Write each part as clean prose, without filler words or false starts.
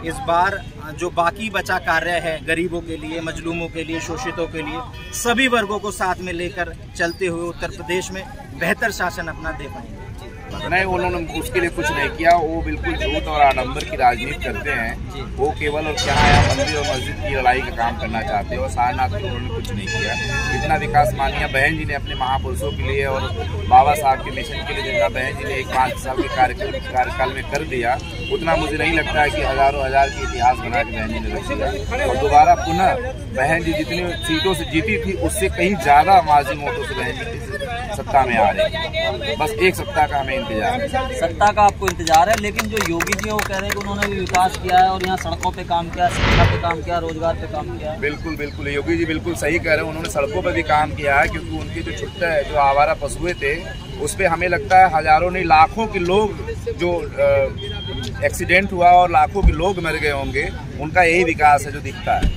इस बार जो बाकी बचा कार्य है गरीबों के लिए, मजलूमों के लिए, शोषितों के लिए, सभी वर्गों को साथ में लेकर चलते हुए उत्तर प्रदेश में बेहतर शासन अपना दे पाएंगे। नहीं, उन्होंने उसके लिए कुछ नहीं किया। वो बिल्कुल झूठ और आडंबर की राजनीति करते हैं। वो केवल और क्या है, मंदिर और मस्जिद की लड़ाई का काम करना चाहते हैं और सारनाथ में उन्होंने कुछ नहीं किया। जितना विकास माननीय बहन जी ने अपने महापुरुषों के लिए और बाबा साहब के मिशन के लिए जितना बहन जी ने एक 5 साल के कार्यकाल में कर दिया, उतना मुझे नहीं लगता है कि हजारों हजार के इतिहास बना के बहन जी ने रख दिया। और दोबारा पुनः बहन जी जितनी सीटों से जीती थी उससे कहीं ज्यादा माजी वोटों से बहन जी सत्ता में आ रही है। बस एक सप्ताह का हमें इंतजार है। सत्ता का आपको इंतजार है, लेकिन जो योगी जी वो कह रहे हैं कि उन्होंने भी विकास किया है और यहाँ सड़कों पे काम किया, शिक्षा पे काम किया, रोजगार पे काम किया। बिल्कुल बिल्कुल, योगी जी बिल्कुल सही कह रहे हैं। उन्होंने सड़कों पर भी काम किया है, क्योंकि उनके जो छुट्टा है, जो आवारा पशुए थे, उस पर हमें लगता है हजारों नहीं लाखों के लोग जो एक्सीडेंट हुआ और लाखों के लोग मर गए होंगे, उनका यही विकास है जो दिखता है।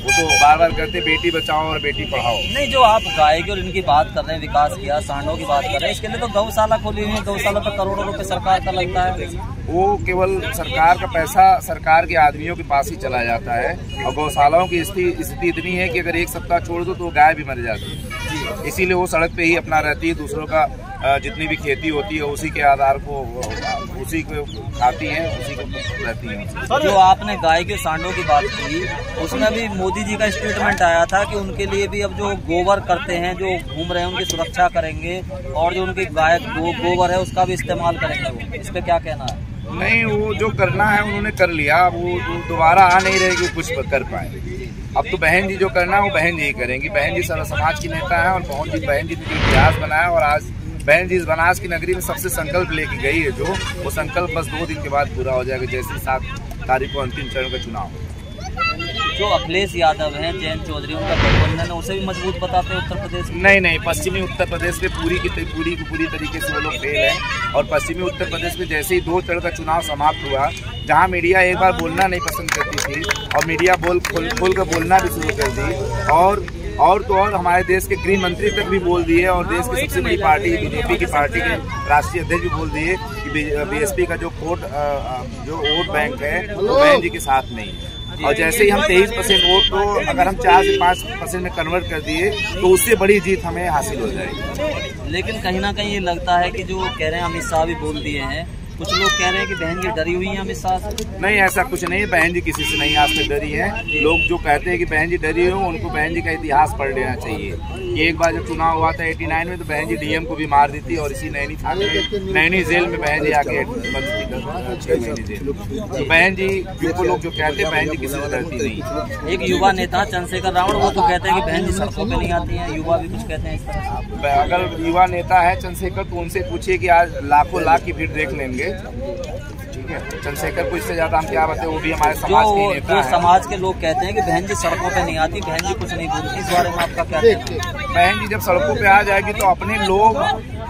वो तो बार बार करते बेटी बचाओ और बेटी पढ़ाओ। नहीं, जो आप गाय की और इनकी बात कर रहे हैं, विकास किया, सांडों की बात कर रहे हैं, इसके लिए तो गौशाला खोली हुई है। गौशाला पर करोड़ों रुपए सरकार का लगता है। वो केवल सरकार का पैसा सरकार के आदमियों के पास ही चला जाता है। और गौशालाओं की स्थिति इतनी है कि अगर एक सप्ताह छोड़ दो तो गाय भी मर जाती है। इसीलिए वो सड़क पे ही अपना रहती है, दूसरों का जितनी भी खेती होती है उसी के आधार को उसी को खाती हैं, उसी को रहती हैं। जो आपने गाय के सांडों की बात की, उसमें भी मोदी जी का स्टेटमेंट आया था कि उनके लिए भी अब जो गोबर करते हैं, जो घूम रहे हैं, उनकी सुरक्षा करेंगे और जो उनकी गाय गोबर है उसका भी इस्तेमाल करेंगे। वो इस पे क्या कहना है? नहीं, वो जो करना है उन्होंने कर लिया। वो दोबारा आ नहीं रहे कि कुछ कर पाए। अब तो बहन जी जो करना है वो बहन जी ही करेंगी। बहन जी सर्व समाज की नेता है और बहन जी ने इतिहास बनाया। और आज बहन जी इस बनास की नगरी में सबसे संकल्प लेके गई है, जो वो संकल्प बस 2 दिन के बाद पूरा हो जाएगा, जैसे 7 तारीख को अंतिम चरण का चुनाव। जो अखिलेश यादव हैं, जयंत चौधरी, उनका गठबंधन है, उसे भी मजबूत बताते हैं उत्तर प्रदेश में? नहीं, पश्चिमी उत्तर प्रदेश में पूरी तरीके से वो लोग फेल हैं। और पश्चिमी उत्तर प्रदेश में जैसे ही 2 चरण का चुनाव समाप्त हुआ, जहां मीडिया एक बार बोलना नहीं पसंद करती थी और मीडिया खोल कर बोलना भी शुरू कर दी, और तो और हमारे देश के गृह मंत्री तक भी बोल दिए और देश की सबसे बड़ी पार्टी बीजेपी की पार्टी के राष्ट्रीय अध्यक्ष भी बोल दिए कि बीएसपी का जो वोट बैंक है वो बहन जी के साथ नहीं है। और जैसे ही हम 23% वोट को अगर हम 4 से 5% में कन्वर्ट कर दिए तो उससे बड़ी जीत हमें हासिल हो जाएगी। लेकिन कहीं ना कहीं ये लगता है कि जो कह रहे हैं अमित शाह भी बोल दिए हैं, कुछ लोग कह रहे हैं कि बहन जी डरी हुई है अमित शाह से। नहीं, ऐसा कुछ नहीं है। बहन जी किसी से नहीं आज तक डरी है। लोग जो कहते हैं कि बहन जी डरी हो, उनको बहन जी का इतिहास पढ़ लेना चाहिए। कि एक बार जब चुनाव हुआ था 89 में, तो बहन जी डीएम को भी मार दी थी और इसी नैनी जेल में बहन जी आके बंद थी 6 महीने जेल। तो बहन जी जिनको लोग जो कहते हैं बहन जी किसी से डरती नहीं। एक युवा नेता चंद्रशेखर रावण, वो तो कहते हैं कि बहन जी सड़कों पे नहीं आती हैं। युवा भी कुछ कहते हैं इस तरह। अगर युवा नेता है चंद्रशेखर, तो उनसे पूछिए कि आज लाखों लाख की भीड़ देख लेंगे। ठीक है, चंद्रशेखर को इससे ज्यादा हम क्या बताएं, वो भी हमारे समाज के नेता हैं। समाज के लोग कहते हैं कि बहन जी सड़कों पे नहीं आती, बहन जी कुछ नहीं बोलती। इस बारे में आपका क्या कहना है? बहन जी जब सड़कों पे आ जाएगी तो अपने लोग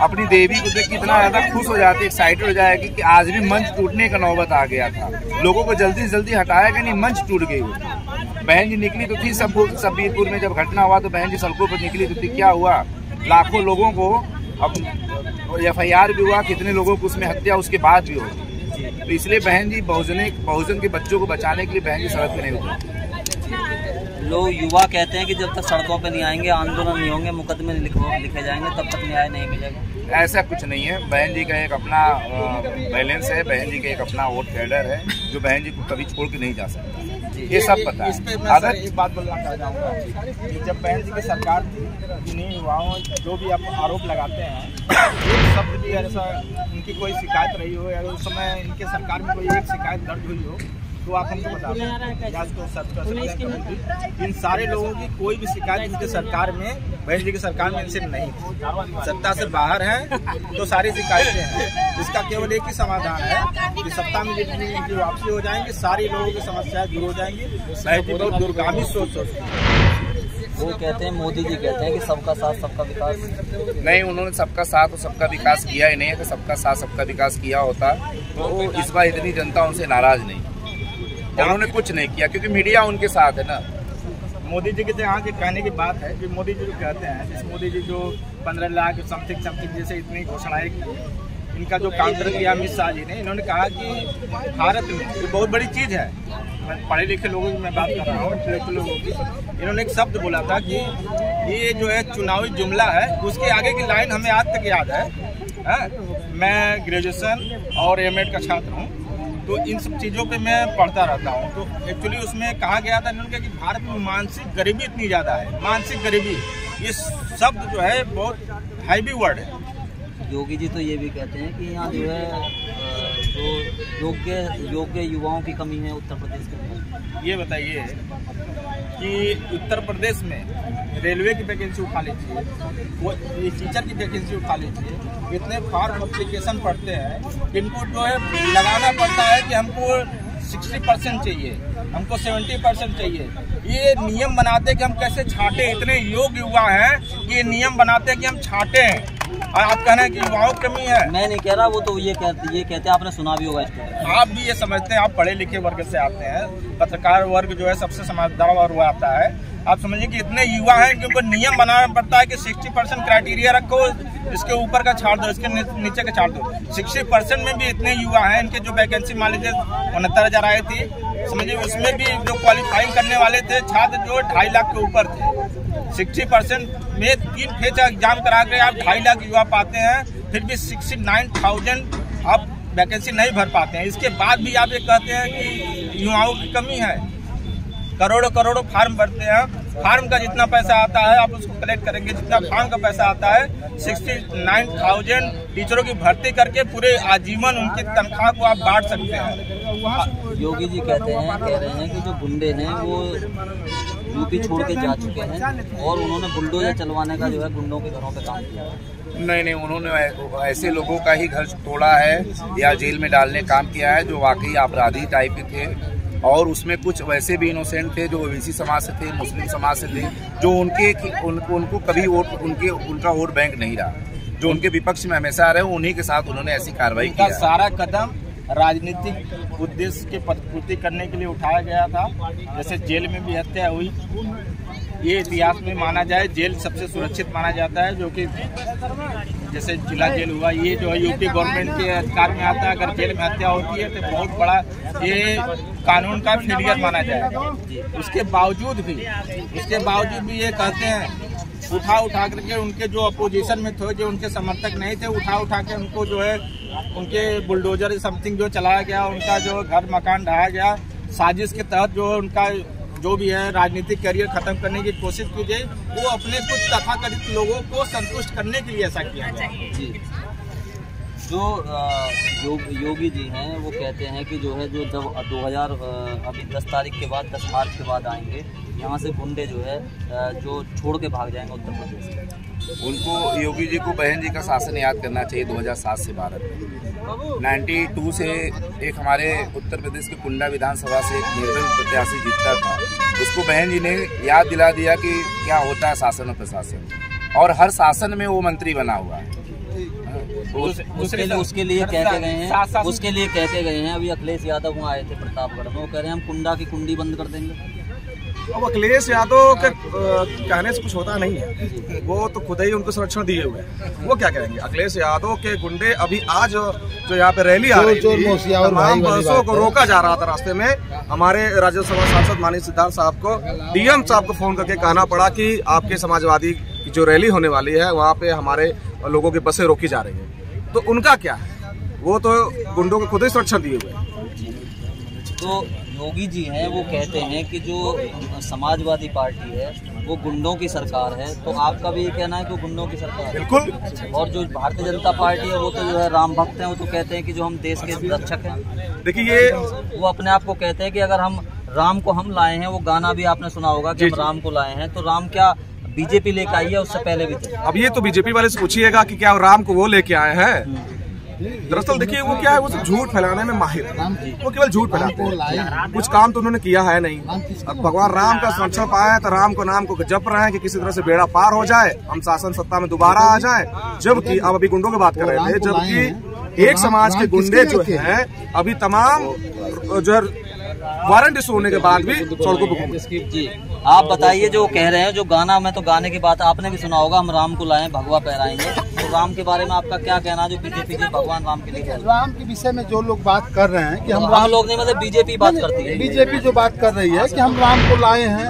अपनी देवी को देख के इतना ज्यादा खुश हो जाते, एक्साइटेड हो जाएगी कि आज भी मंच टूटने का नौबत आ गया था। लोगों को जल्दी से जल्दी हटाएगा नहीं, मंच टूट गई। बहन जी निकली तो थी सबीरपुर में जब घटना हुआ, तो बहन जी सड़कों पर निकली तो थी। क्या हुआ, लाखों लोगों को अब FIR भी हुआ, कितने लोगों को उसमें हत्या उसके बाद भी होगी। तो इसलिए बहन जी बहुजन के बच्चों को बचाने के लिए बहन जी सड़क पे नहीं उतरती। लोग युवा कहते हैं कि जब तक सड़कों पे नहीं आएंगे, आंदोलन नहीं होंगे, मुकदमे लिखे जाएंगे, तब तक न्याय नहीं मिलेगा। ऐसा कुछ नहीं है। बहन जी का एक अपना बैलेंस है, बहन जी का एक अपना वोट कैडर है जो बहन जी को कभी छोड़ के नहीं जा सकता। ये सब पता है। अगर एक बात बोलना चाहूँगा कि जब बहन जी की सरकार थी, इन्हीं युवाओं जो भी आप आरोप लगाते हैं, एक शब्द भी ऐसा उनकी कोई शिकायत रही हो, या उस समय इनके सरकार में कोई एक शिकायत दर्ज हुई हो, तो आप हमको बता दें। इन सारे लोगों की कोई भी शिकायत इनके सरकार में, बहन जी की सरकार में इनसे नहीं थी। सत्ता से बाहर है तो सारी शिकायतें हैं। इसका केवल एक ही समाधान है कि सत्ता में इनकी वापसी हो जाएंगी, सारी लोगों की समस्याएं दूर हो जाएंगी। बहुत दूरगामी सोच वो कहते हैं, मोदी जी कहते हैं कि सबका साथ सबका विकास। नहीं, उन्होंने सबका साथ और सबका विकास किया ही नहीं है। कि सबका साथ सबका विकास किया होता तो इस बार इतनी जनता उनसे नाराज नहीं। उन्होंने कुछ नहीं किया क्योंकि मीडिया उनके साथ है ना। मोदी जी के यहाँ के कहने की बात है कि मोदी जी जो कहते हैं, जिस मोदी जी जो 15 लाख समथिंग जैसे इतनी घोषणाएं की, इनका जो काउंटर किया अमित शाह जी ने, इन्होंने कहा कि भारत में ये बहुत बड़ी चीज़ है, पढ़े लिखे लोगों की मैं बात कर रहा हूँ, इंटेलेक्चुअल लोगों की। इन्होंने एक शब्द बोला था कि ये जो है चुनावी जुमला है, उसके आगे की लाइन हमें आज तक याद है। मैं ग्रेजुएशन और एमएड का छात्र हूँ, तो इन सब चीज़ों पे मैं पढ़ता रहता हूँ। तो एक्चुअली उसमें कहा गया था इन्होंने कि भारत में मानसिक गरीबी इतनी ज़्यादा है, मानसिक गरीबी, ये शब्द जो है बहुत हैवी वर्ड है। योगी जी तो ये भी कहते हैं कि यहाँ जो है जो योग्य युवाओं की कमी है उत्तर प्रदेश के अंदर। ये बताइए कि उत्तर प्रदेश में रेलवे की वैकेंसी उठा लीजिए, वो टीचर की वैकेंसी उठा लीजिए, इतने फॉर्म एप्लीकेशन पढ़ते हैं, इनको जो है लगाना पड़ता है कि हमको 60% चाहिए, हमको 70% चाहिए। ये नियम बनाते कि हम कैसे छाटे, इतने योग्य युवा हैं कि ये नियम बनाते कि हम छाटे हैं, और आप कह रहे हैं कि युवाओं की कमी है। मैं नहीं कह रहा, वो तो ये कहते हैं, आपने सुना भी होगा इसको। आप भी ये समझते हैं, आप पढ़े लिखे वर्ग से आते हैं, पत्रकार वर्ग जो है सबसे समझदार वर्ग आता है। आप समझिए कि इतने युवा हैं कि उनको नियम बनाना पड़ता है कि 60% क्राइटेरिया रखो, इसके ऊपर का छाड़ दो, इसके नीचे का छाड़ दो। 60% में भी इतने युवा हैं, इनके जो वैकेंसी मान लीजिए 69,000 आई थी, समझिए उसमें भी जो क्वालिफाइंग करने वाले थे छात्र जो 2.5 लाख के ऊपर थे। 60% में 3 फेज एग्जाम करा के आप 2.5 लाख युवा पाते हैं, फिर भी 69,000 आप वैकेंसी नहीं भर पाते हैं। इसके बाद भी आप ये कहते हैं कि युवाओं की कमी है। करोड़ों करोड़ों फार्म भरते हैं, फार्म का जितना पैसा आता है आप उसको कलेक्ट करेंगे, जितना फार्म का पैसा आता है 69,000 टीचरों की भर्ती करके पूरे आजीवन उनकी तनख्वाह को आप बांट सकते हैं। योगी जी कह रहे हैं कि जो गुंडे हैं वो यूपी छोड़ के जा चुके हैं और उन्होंने बुलडोजर चलवाने का जो है गुंडों के घरों पे काम किया। नहीं, उन्होंने ऐसे लोगों का ही घर तोड़ा है या जेल में डालने काम किया है जो वाकई अपराधी टाइप के थे, और उसमें कुछ वैसे भी इनोसेंट थे जो ओबीसी समाज से थे, मुस्लिम समाज से थे, जो उनको कभी उनका वोट बैंक नहीं रहा, जो उनके विपक्ष में हमेशा रहे, उन्हीं के साथ उन्होंने ऐसी कार्रवाई की। सारा कदम राजनीतिक उद्देश्य के प्रतिपूर्ति करने के लिए उठाया गया था। जैसे जेल में भी हत्या हुई, ये इतिहास में माना जाए जेल सबसे सुरक्षित माना जाता है, जो कि जैसे जिला जेल हुआ, ये जो है यूपी गवर्नमेंट के अधिकार में आता है। अगर जेल में हत्या होती है तो बहुत बड़ा ये कानून का फेलियर माना जाएगा। उसके बावजूद भी ये कहते हैं, उठा करके उनके जो अपोजिशन में थे, जो उनके समर्थक नहीं थे, उठा के उनको जो है उनके बुलडोजर समथिंग जो चलाया गया, उनका जो घर मकान ढाया गया, साजिश के तहत जो उनका जो भी है राजनीतिक करियर खत्म करने की कोशिश की गई। वो अपने कुछ तथाकथित लोगों को संतुष्ट करने के लिए ऐसा किया गया। जी, जो योगी जी हैं वो कहते हैं कि जो है जो जब 2000 अभी 10 तारीख के बाद 10 मार्च के बाद आएंगे, यहाँ से गुंडे जो है जो छोड़ के भाग जाएंगे उत्तर प्रदेश से। उनको योगी जी को बहन जी का शासन याद करना चाहिए 2007 से 92 से एक हमारे उत्तर प्रदेश के कुंडा विधानसभा से एक निर्दल प्रत्याशी जीतता था, उसको बहन जी ने याद दिला दिया कि क्या होता है शासन और प्रशासन, और हर शासन में वो मंत्री बना हुआ है। उसके लिए कह के गए हैं अभी अखिलेश यादव वहाँ आए थे प्रतापगढ़ में, वो कह रहे हैं हम कुंडा की कुंडी बंद कर देंगे। अब अखिलेश यादव के कहने से कुछ होता नहीं है, वो तो खुद ही उनको संरक्षण दिए हुए हैं, वो क्या कहेंगे। अखिलेश यादव के गुंडे अभी आज जो यहाँ पे रैली आ रही थी, तमाम बसों को रोका जा रहा था रास्ते में। हमारे राज्यसभा सांसद माननीय सिद्धार्थ साहब को डीएम साहब को फोन करके कहना पड़ा कि आपके समाजवादी की जो रैली होने वाली है वहाँ पे हमारे लोगों की बसें रोकी जा रही है। तो उनका क्या है, वो तो गुंडों को खुद ही संरक्षण दिए हुए हैं। तो योगी जी हैं वो कहते हैं कि जो समाजवादी पार्टी है वो गुंडों की सरकार है, तो आपका भी ये कहना है कि वो गुंडों की सरकार है? बिल्कुल। और जो भारतीय जनता पार्टी है वो तो जो है राम भक्त हैं, वो तो कहते हैं कि जो हम देश के रक्षक हैं। देखिए, वो अपने आप को कहते हैं कि अगर हम राम को हम लाए हैं, वो गाना भी आपने सुना होगा कि हम राम को लाए हैं, तो राम क्या बीजेपी लेके आई है? उससे पहले भी थे। अब ये तो बीजेपी वाले से पूछिएगा कि क्या राम को वो लेके आए हैं। दरअसल देखिए वो क्या है, वो झूठ फैलाने में माहिर है, वो केवल झूठ फैलाते हैं, कुछ काम तो उन्होंने किया है नहीं। अब भगवान राम का संरक्षण पाया है तो राम को नाम को जप रहे हैं कि किसी तरह से बेड़ा पार हो जाए, हम शासन सत्ता में दोबारा आ जाए। जबकि अब अभी गुंडों की बात कर रहे थे, जबकि एक समाज के गुंडे जो हैं अभी तमाम जो है वारंट इशू होने के बाद भी सड़कों पर घूमे। जी आप बताइए, जो कह रहे हैं जो गाना में, तो गाने की बात आपने भी सुना होगा, हम राम को लाए भगवा पहराएंगे, तो राम के बारे में आपका क्या कहना है? जो बीजेपी जी भगवान राम के लिए राम के विषय में जो लोग बात कर रहे हैं कि हम लोग नहीं, मतलब बीजेपी बात करती है, बीजेपी जो बात कर रही है कि हम राम को लाए हैं,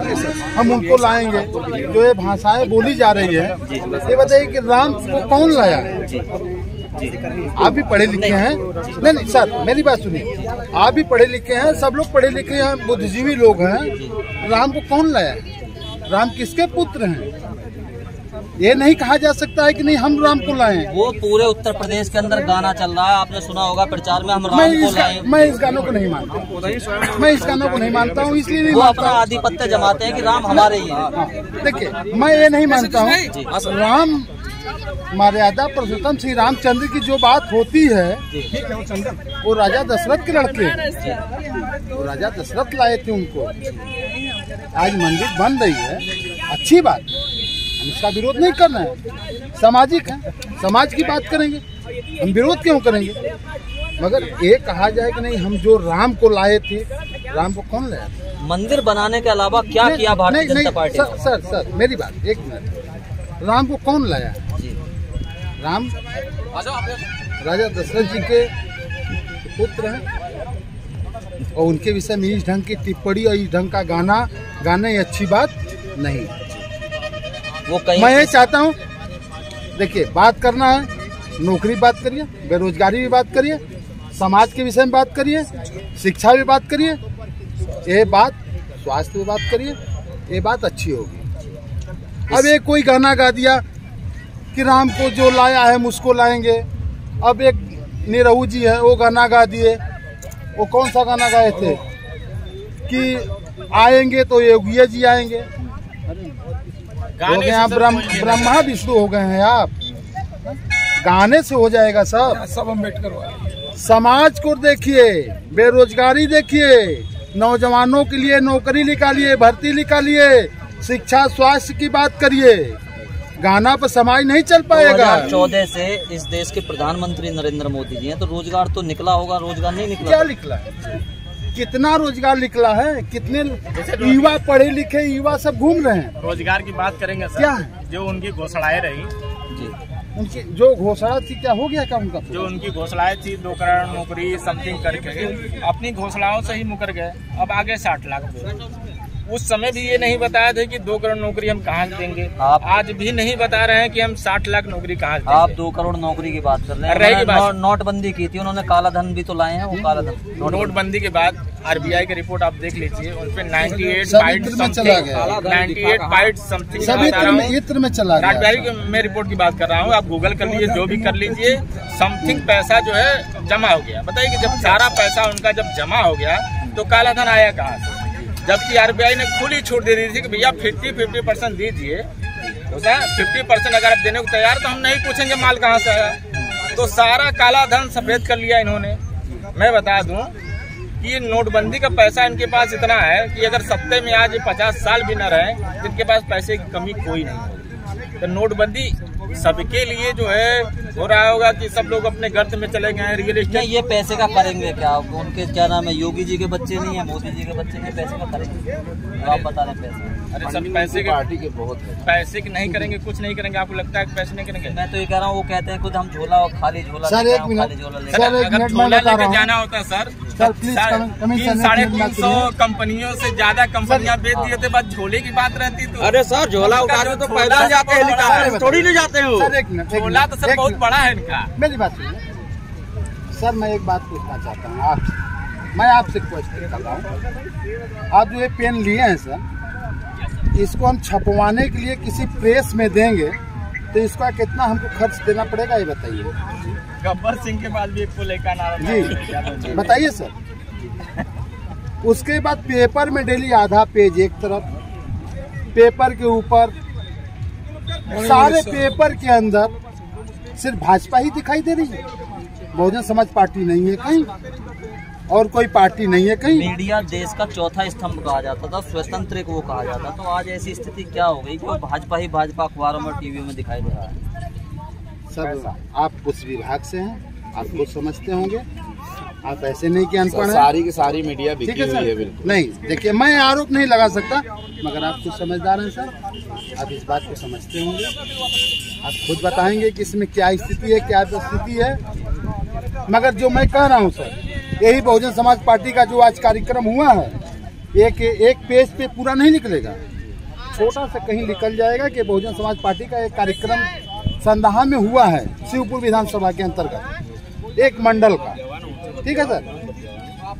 हम उनको लाएंगे, जो ये भाषाएं बोली जा रही है, ये बताइए कि राम को कौन लाया है? आप भी पढ़े लिखे हैं? नहीं सर, मेरी बात सुनिए, आप भी पढ़े लिखे हैं, सब लोग पढ़े लिखे हैं, बुद्धिजीवी लोग हैं। राम को कौन लाया? राम किसके पुत्र हैं? ये नहीं कहा जा सकता है कि नहीं हम राम को लाए हैं। वो पूरे उत्तर प्रदेश के अंदर गाना चल रहा है, आपने सुना होगा प्रचार में, हम राम को लाए। मैं इस गानों को नहीं मानता, मैं इस गानों को नहीं मानता हूँ, इसलिए नहीं वो अपना आधिपत्य जमाते हैं कि राम हमारे ही है। देखिए, मैं ये नहीं मानता हूँ। राम मर्यादा पुरुषोत्तम श्री रामचंद्र की जो बात होती है, वो राजा दशरथ के लड़के, वो राजा दशरथ लाए थे उनको। आज मंदिर बन रही है, अच्छी बात, हम इसका विरोध नहीं कर रहे हैं, सामाजिक है, समाज की बात करेंगे, हम विरोध क्यों करेंगे? मगर ये कहा जाए कि नहीं हम जो राम को लाए थे, राम को कौन लाया? मंदिर बनाने के अलावा क्या किया भारतीय जनता पार्टी? सर मेरी बात एक मिनट, राम को कौन लाया? राम राजा दशरथ जी के पुत्र हैं, और उनके विषय में इस ढंग की टिप्पणी और इस ढंग का गाना ये अच्छी बात नहीं। वो मैं ये चाहता हूँ, देखिए बात करना है, नौकरी बात करिए, बेरोजगारी भी बात करिए, समाज के विषय में बात करिए, शिक्षा भी बात करिए, ये बात स्वास्थ्य भी बात करिए, ये बात अच्छी होगी। अब एक कोई गाना गा दिया कि राम को जो लाया है मुझको लाएंगे, अब एक निरहू जी है वो गाना गा दिए, वो कौन सा गाना गाए थे कि आएंगे तो योगी जी आएंगे, हो गए आप ब्रह्मा विष्णु हो गए हैं आप। गाने से हो जाएगा सब अम्बेडकर। समाज को देखिए, बेरोजगारी देखिए, नौजवानों के लिए नौकरी निकालिए, भर्ती निकालिए, शिक्षा स्वास्थ्य की बात करिए, गाना पर समाज नहीं चल पाएगा। 2014 से इस देश के प्रधानमंत्री नरेंद्र मोदी जी हैं, तो रोजगार तो निकला होगा, रोजगार नहीं निकला? क्या निकला? कितना रोजगार निकला है? कितने युवा पढ़े लिखे युवा सब घूम रहे हैं। रोजगार की बात करेंगे सर, क्या है जो उनकी घोषणाएं रही जी, उनकी जो घोषणा थी, क्या हो गया? क्या उनका जो उनकी घोषणाएं थी 2 करोड़ नौकरी समथिंग करके अपनी घोषणाओं से ही मुकर गए। अब आगे 60 लाख उस समय भी ये नहीं बताया था कि 2 करोड़ नौकरी हम कहाँ देंगे। आज भी नहीं बता रहे हैं कि हम 60 लाख नौकरी कहाँ देंगे। आप 2 करोड़ नौकरी की बात कर रहे हैं। नोटबंदी की थी उन्होंने, काला धन भी तो लाए हैं, वो काला धन। नोटबंदी के बाद RBI की रिपोर्ट आप देख लीजिए, उन पे 98 बाइट समथिंग इत्र में चला गया। RBI मैं रिपोर्ट की बात कर रहा हूँ, आप गूगल कर लीजिए, जो भी कर लीजिए, समथिंग पैसा जो है जमा हो गया। बताइए कि जब सारा पैसा उनका जब जमा हो गया तो काला धन आया कहाँ से? जबकि RBI ने खुली छूट दे दी थी कि भैया 50% दीजिए, 50% अगर आप देने को तैयार तो हम नहीं पूछेंगे माल कहाँ से आया। तो सारा काला धन सफेद कर लिया इन्होंने। मैं बता दूं कि नोटबंदी का पैसा इनके पास इतना है कि अगर सत्ते में आज 50 साल भी न रहे, इनके पास पैसे की कमी कोई नहीं होगी। तो नोटबंदी सबके लिए जो है हो रहा होगा कि सब लोग अपने गर्त में चले गए हैं, रियल एस्टेट। ये पैसे का करेंगे क्या? उनके क्या नाम है, योगी जी के बच्चे नहीं है, मोदी जी के बच्चे नहीं, पैसे का करेंगे? आप बता रहे हैं पैसे? अरे सब पैसे के पार्टी के बहुत है, पैसे की नहीं करेंगे, कुछ नहीं करेंगे। आपको लगता है कि पैसे नहीं करेंगे? मैं तो ये कह रहा हूँ, वो कहते हैं खुद हम झोला और खाली झोला। सर एक मिनट, अगर झोला लेकर जाना होता सर, 350 कंपनियों से ज्यादा कंपनियां बेच दिए थे, बस झोले की बात रहती तो। अरे सर, झोला उठाने तो पैदल जाते हैं, थोड़ी नहीं जाते हो। झोला तो सर बहुत बड़ा है इनका। मेरी बात सुनिए सर, मैं एक बात पूछना चाहता हूँ आपसे, मैं आपसे क्वेश्चन कर रहा हूँ। आप जो ये पेन लिए हैं सर, इसको हम छपवाने के लिए किसी प्रेस में देंगे तो इसका कितना हमको खर्च देना पड़ेगा, ये बताइए। गब्बर सिंह के बाद भी एक पुल का नारा जी बताइए सर। उसके बाद पेपर में डेली आधा पेज एक तरफ, पेपर के ऊपर सारे पेपर के अंदर सिर्फ भाजपा ही दिखाई दे रही है, बहुजन समाज पार्टी नहीं है कहीं, और कोई पार्टी नहीं है कहीं। मीडिया देश का चौथा स्तंभ कहा जाता था, स्वतंत्र को कहा जाता, तो आज ऐसी स्थिति क्या हो गई कि भाजपा ही भाजपा अखबारों में टीवी में दिखाई दे रहा है। सब आप उस विभाग से हैं, आप लोग समझते होंगे। आप ऐसे नहीं कि अनपढ़ है। सारी की सारी मीडिया ठीक बिकी है हुई है। सर, बिल्कुल नहीं देखिए मैं आरोप नहीं लगा सकता, मगर आप कुछ समझदार हैं सर, आप इस बात को समझते होंगे, आप खुद बताएंगे कि इसमें क्या स्थिति है, क्या परिस्थिति है। मगर जो मैं कह रहा हूँ सर, यही बहुजन समाज पार्टी का जो आज कार्यक्रम हुआ है, एक पेज पे पूरा नहीं निकलेगा, छोटा सा कहीं निकल जाएगा कि बहुजन समाज पार्टी का एक कार्यक्रम संदाहा में हुआ है शिवपुर विधानसभा के अंतर्गत एक मंडल का, ठीक है सर।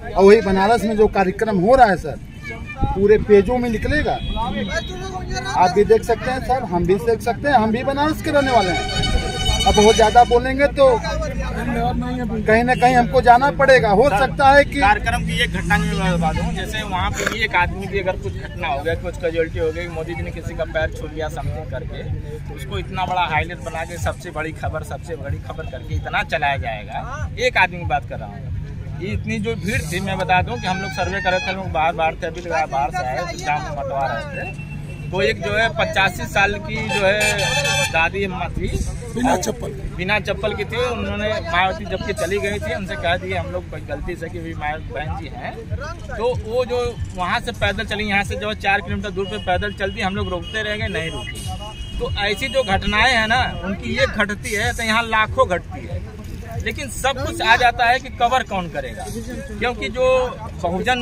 और वही बनारस में जो कार्यक्रम हो रहा है सर, पूरे पेजों में निकलेगा, आप भी देख सकते हैं सर, हम भी देख सकते हैं, हम भी बनारस के रहने वाले हैं। अब बहुत ज्यादा बोलेंगे तो कहीं ना कहीं हमको जाना पड़ेगा। हो सकता है कि कार्यक्रम की एक घटना की मैं बता दूं, जैसे वहाँ पे भी एक आदमी की अगर कुछ घटना हो गया, कुछ कैजुअलिटी हो गई, मोदी जी ने किसी का पैर छू लिया समथिंग करके, तो उसको इतना बड़ा हाईलाइट बना के सबसे बड़ी खबर करके इतना चलाया जाएगा। एक आदमी की बात कर रहा हूँ, ये इतनी जो भीड़ थी, मैं बता दूं कि हम लोग सर्वे कर रहे थे, लोग बाहर थे, अभी बाहर से आए, जाम मतवा रहे थे, तो एक जो है 85 साल की जो है दादी अम्मा थी, बिना चप्पल की थी। उन्होंने मायावती जबकि चली गई थी, उनसे कह दिए हम लोग गलती से कि भी मायावती बहन जी हैं, तो वो जो वहाँ से पैदल चली, यहाँ से जो 4 किलोमीटर दूर पे पैदल चलती, हम लोग रोकते रह गए, नहीं रुकी। तो ऐसी जो घटनाएं हैं ना, उनकी एक घटती है तो यहाँ लाखों घटती है, लेकिन सब कुछ आ जाता है कि कवर कौन करेगा, क्योंकि जो बहुजन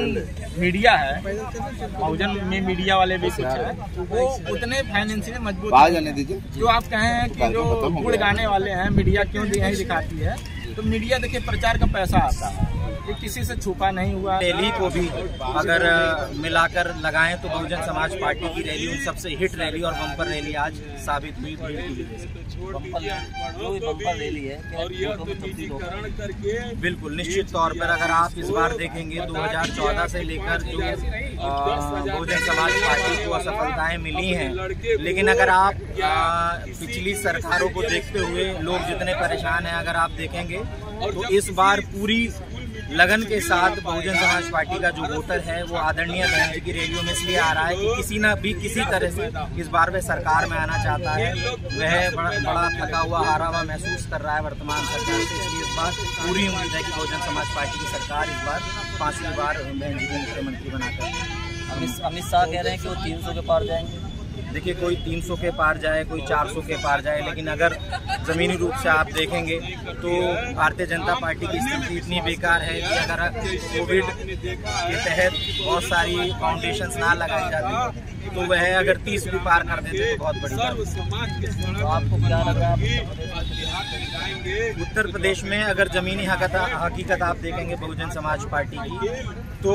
मीडिया है, बहुजन में मीडिया वाले भी कुछ है, वो उतने फाइनेंशियली मजबूत है। जो आप कहें कि जो गुड़ गाने वाले हैं, मीडिया क्यों यही दिखाती है, तो मीडिया देखिए प्रचार का पैसा आता है, ये किसी से छुपा नहीं हुआ। रैली को भी अगर मिलाकर लगाएं तो बहुजन समाज पार्टी की रैली उन सबसे हिट रैली और बम्पर रैली आज साबित हुई। बम्पर रैली है बिल्कुल निश्चित तौर पर अगर आप इस बार देखेंगे 2014 से लेकर जो बहुजन समाज पार्टी को असफलताएं मिली हैं, लेकिन अगर आप पिछली सरकारों को देखते हुए लोग जितने परेशान हैं, अगर आप देखेंगे तो इस बार पूरी लगन के साथ बहुजन समाज पार्टी का जो वोटर है वो आदरणीय बहन जी की रैलियों में इसलिए आ रहा है कि किसी न भी किसी तरह से इस बार वह सरकार में आना चाहता है, वह बड़ा थका हुआ हारा हुआ महसूस कर रहा है वर्तमान सरकार से। इसलिए इस बार पूरी उम्मीद है कि बहुजन समाज पार्टी की सरकार इस बार 5वीं बार बहन जी को मुख्यमंत्री बनाकर। अमित शाह कह रहे हैं कि वो 300 के पार जाएंगे। देखिए कोई 300 के पार जाए, कोई 400 के पार जाए, लेकिन अगर ज़मीनी रूप से आप देखेंगे तो भारतीय जनता पार्टी की स्थिति इतनी बेकार है कि अगर कोविड के तहत बहुत सारी फाउंडेशंस ना लगाई जाती तो वह अगर 30 भी पार कर देते तो बहुत बड़ी बात। तो आपको क्या लग रहा है उत्तर प्रदेश में अगर ज़मीनी हकीकत आप देखेंगे बहुजन समाज पार्टी की, तो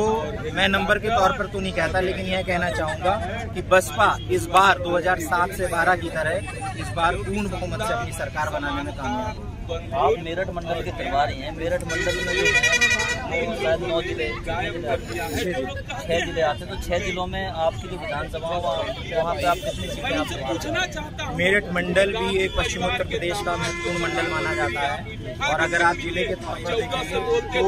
मैं नंबर के तौर पर तो नहीं कहता, लेकिन यह कहना चाहूँगा कि बसपा इस बार 2007 से 12 की तरह इस बार पूर्ण बहुमत से अपनी सरकार बनाने में कामयाब। आप मेरठ मंडल के प्रभारी हैं, मेरठ मंडल में जो है शायद 9 जिले 6 जिले आते हैं, तो 6 जिलों में आपकी जो विधानसभा वहाँ पे आप कितनी सीटें आप? मेरठ मंडल भी एक पश्चिम उत्तर प्रदेश का महत्वपूर्ण मंडल माना जाता है, और अगर आप जिले के तौर पर देखेंगे तो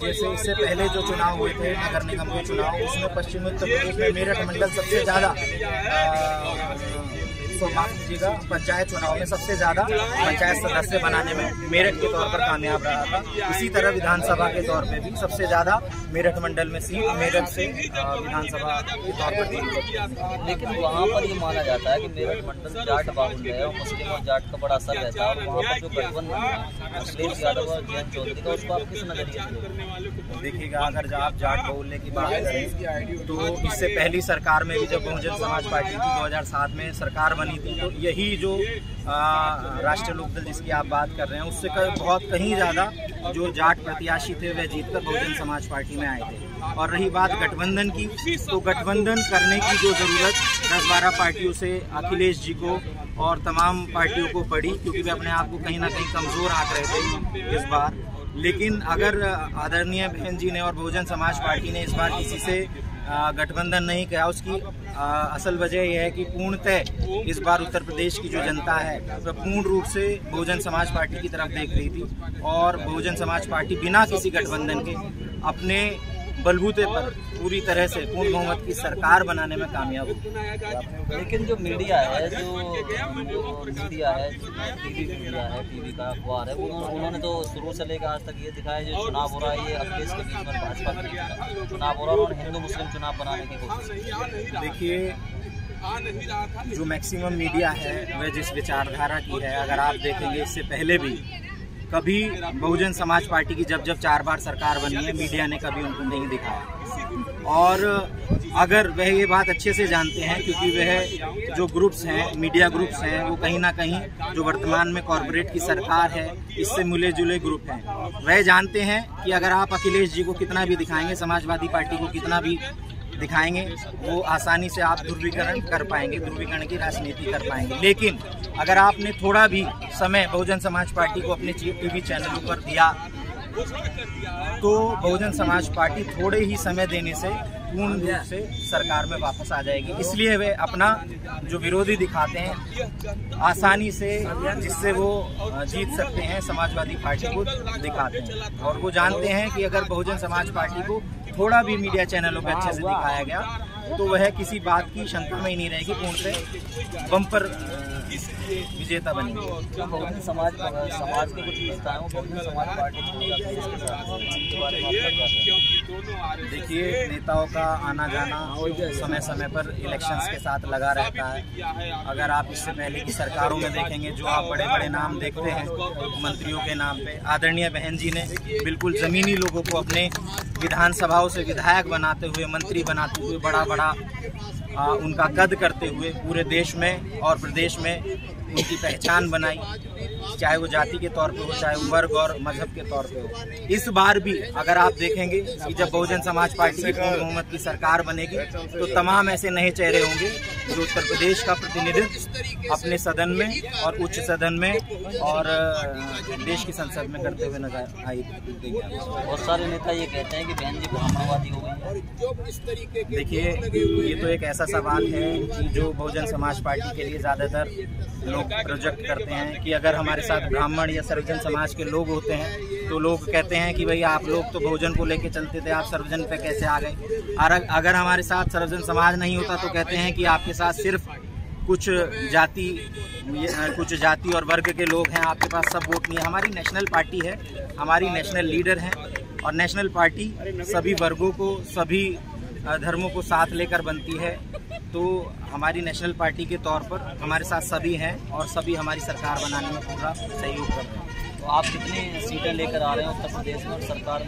जैसे इससे पहले जो चुनाव हुए थे नगर निगम के चुनाव, उसमें पश्चिम उत्तर प्रदेश में मेरठ मंडल सबसे ज़्यादा माफ कीजिएगा पंचायत चुनाव में सबसे ज्यादा पंचायत सदस्य बनाने में मेरठ के तौर पर कामयाब रहा था। इसी तरह विधानसभा के तौर पे भी सबसे ज्यादा मेरठ मंडल में सीट मेरठ से विधानसभा के तौर पर दी। लेकिन वहाँ पर ये माना जाता है कि मेरठ मंडल जाट बाहुल्य है और मुस्लिम और जाट का बड़ा असर रहता है, और वहाँ पर जो गठबंधन अखिलेश यादव और जयंत चौधरी का, उसको आप किस नजरिए से देखिएगा? अगर आप जाट बाहुल्य की बात करें तो इससे पहली सरकार में भी जब बहुजन समाज पार्टी की 2007 में सरकार थी, तो यही जो राष्ट्रीय लोकदल जिसकी आप बात कर रहे हैं उससे बहुत कहीं ज़्यादा जो जाट प्रत्याशी थे वह जीतकर बहुजन समाज पार्टी में आए थे। और रही बात गठबंधन की, तो गठबंधन करने की जो ज़रूरत 10-12 पार्टियों से अखिलेश जी को और तमाम पार्टियों को पड़ी, क्योंकि वे अपने आप को कहीं ना कहीं कमज़ोर आंक रहे थे इस बार। लेकिन अगर आदरणीय बहन जी ने और बहुजन समाज पार्टी ने इस बार किसी से गठबंधन नहीं किया, उसकी असल वजह यह है कि पूर्णतः इस बार उत्तर प्रदेश की जो जनता है वह पूर्ण रूप से बहुजन समाज पार्टी की तरफ देख रही थी, और बहुजन समाज पार्टी बिना किसी गठबंधन के अपने बलबूते पर पूरी तरह से पूर्ण बहुमत की सरकार बनाने में कामयाब होगी। लेकिन जो मीडिया है, टीवी का अखबार है, उन्होंने तो शुरू से लेकर आज तक ये दिखाया जो चुनाव हो रहा है ये अखिलेश के बीच में भाजपा के चुनाव हो रहा है और हिंदू मुस्लिम चुनाव बनाने की कोशिश की। देखिए, जो मैक्सिमम मीडिया है वह जिस विचारधारा की है, अगर आप देखेंगे इससे पहले भी कभी बहुजन समाज पार्टी की जब 4 बार सरकार बनी है, मीडिया ने कभी उनको नहीं दिखाया। और अगर वह ये बात अच्छे से जानते हैं, क्योंकि वह जो ग्रुप्स हैं, मीडिया ग्रुप्स हैं, वो कहीं ना कहीं जो वर्तमान में कॉरपोरेट की सरकार है इससे मिले जुले ग्रुप हैं। वह जानते हैं कि अगर आप अखिलेश जी को कितना भी दिखाएंगे, समाजवादी पार्टी को कितना भी दिखाएंगे, वो आसानी से आप ध्रुवीकरण कर पाएंगे, ध्रुवीकरण की राजनीति कर पाएंगे। लेकिन अगर आपने थोड़ा भी समय बहुजन समाज पार्टी को अपने टीवी चैनलों पर दिया तो बहुजन समाज पार्टी थोड़े ही समय देने से पूर्ण रूप से सरकार में वापस आ जाएगी। इसलिए वे अपना जो विरोधी दिखाते हैं आसानी से, जिससे वो जीत सकते हैं, समाजवादी पार्टी को दिखाते हैं। और वो जानते हैं कि अगर बहुजन समाज पार्टी को थोड़ा भी मीडिया चैनलों पर अच्छे से दिखाया गया तो वह किसी बात की शंका में ही नहीं रहेगी, पूर्ण से बम्पर विजेता बनेगी। बहुजन समाज के कुछ नेताओं, बहुजन समाज पार्टी के बारे में आपका क्या कहना है? देखिए, नेताओं का आना जाना समय समय पर इलेक्शंस के साथ लगा रहता है। अगर आप इससे पहले की सरकारों में देखेंगे, जो आप बड़े बड़े नाम देखते हैं मंत्रियों के नाम पे, आदरणीय बहन जी ने बिल्कुल जमीनी लोगों को अपने विधानसभाओं से विधायक बनाते हुए, मंत्री बनाते हुए, बड़ा उनका कद करते हुए पूरे देश में और प्रदेश में उनकी पहचान बनाई, चाहे वो जाति के तौर पे हो, चाहे वो वर्ग और मजहब के तौर पे हो। इस बार भी अगर आप देखेंगे कि जब बहुजन समाज पार्टी की पूर्ण बहुमत की सरकार बनेगी तो तमाम ऐसे नए चेहरे होंगे जो उत्तर प्रदेश का प्रतिनिधित्व अपने सदन में और उच्च सदन में और देश की संसद में करते हुए नजर आई देंगे। बहुत सारे नेता ये कहते हैं कि बहन जी ब्राह्मणवादी हो गई। देखिए, ये तो एक ऐसा सवाल है कि जो बहुजन समाज पार्टी के लिए ज़्यादातर लोग प्रोजेक्ट करते हैं कि अगर हमारे साथ ब्राह्मण या सर्वजन समाज के लोग होते हैं तो लोग कहते हैं कि भाई आप लोग तो बहुजन को लेके चलते थे, आप सर्वजन पे कैसे आ गए। और अगर हमारे साथ सर्वजन समाज नहीं होता तो कहते हैं कि आपके साथ सिर्फ कुछ जाति और वर्ग के लोग हैं, आपके पास सब वोट नहीं है। हमारी नेशनल पार्टी है, हमारी नेशनल लीडर हैं और नेशनल पार्टी सभी वर्गों को, सभी धर्मों को साथ लेकर बनती है। तो हमारी नेशनल पार्टी के तौर पर हमारे साथ सभी हैं और सभी हमारी सरकार बनाने में पूरा सहयोग कर रहे हैं। तो आप कितनी सीटें लेकर आ रहे हैं उत्तर प्रदेश में और सरकार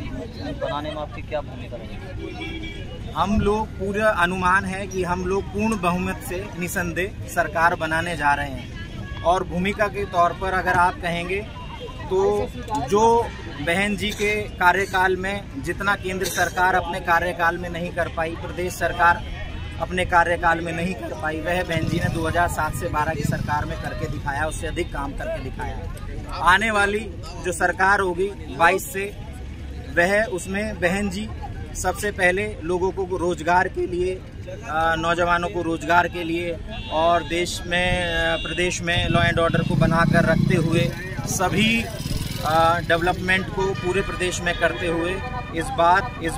बनाने में आपकी क्या भूमिका रहेगी? हम लोग पूरा अनुमान है कि हम लोग पूर्ण बहुमत से निसंदेह सरकार बनाने जा रहे हैं। और भूमिका के तौर पर अगर आप कहेंगे तो जो बहन जी के कार्यकाल में जितना केंद्र सरकार अपने कार्यकाल में नहीं कर पाई, प्रदेश सरकार अपने कार्यकाल में नहीं कर पाई, वह बहन जी ने 2007 से 12 की सरकार में करके दिखाया, उससे अधिक काम करके दिखाया। आने वाली जो सरकार होगी 22 से, वह उसमें बहन जी सबसे पहले लोगों को रोजगार के लिए, नौजवानों को रोजगार के लिए और देश में, प्रदेश में लॉ एंड ऑर्डर को बनाकर रखते हुए सभी डेवलपमेंट को पूरे प्रदेश में करते हुए इस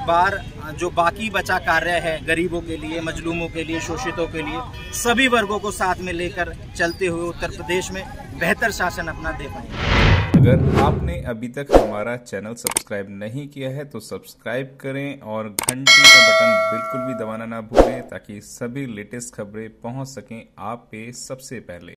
बार जो बाकी बचा कार्य है गरीबों के लिए, मजलूमों के लिए, शोषितों के लिए, सभी वर्गों को साथ में लेकर चलते हुए उत्तर प्रदेश में बेहतर शासन अपना दे पाएंगे। अगर आपने अभी तक हमारा चैनल सब्सक्राइब नहीं किया है तो सब्सक्राइब करें और घंटी का बटन बिल्कुल भी दबाना ना भूलें ताकि सभी लेटेस्ट खबरें पहुंच सकें आप पे सबसे पहले।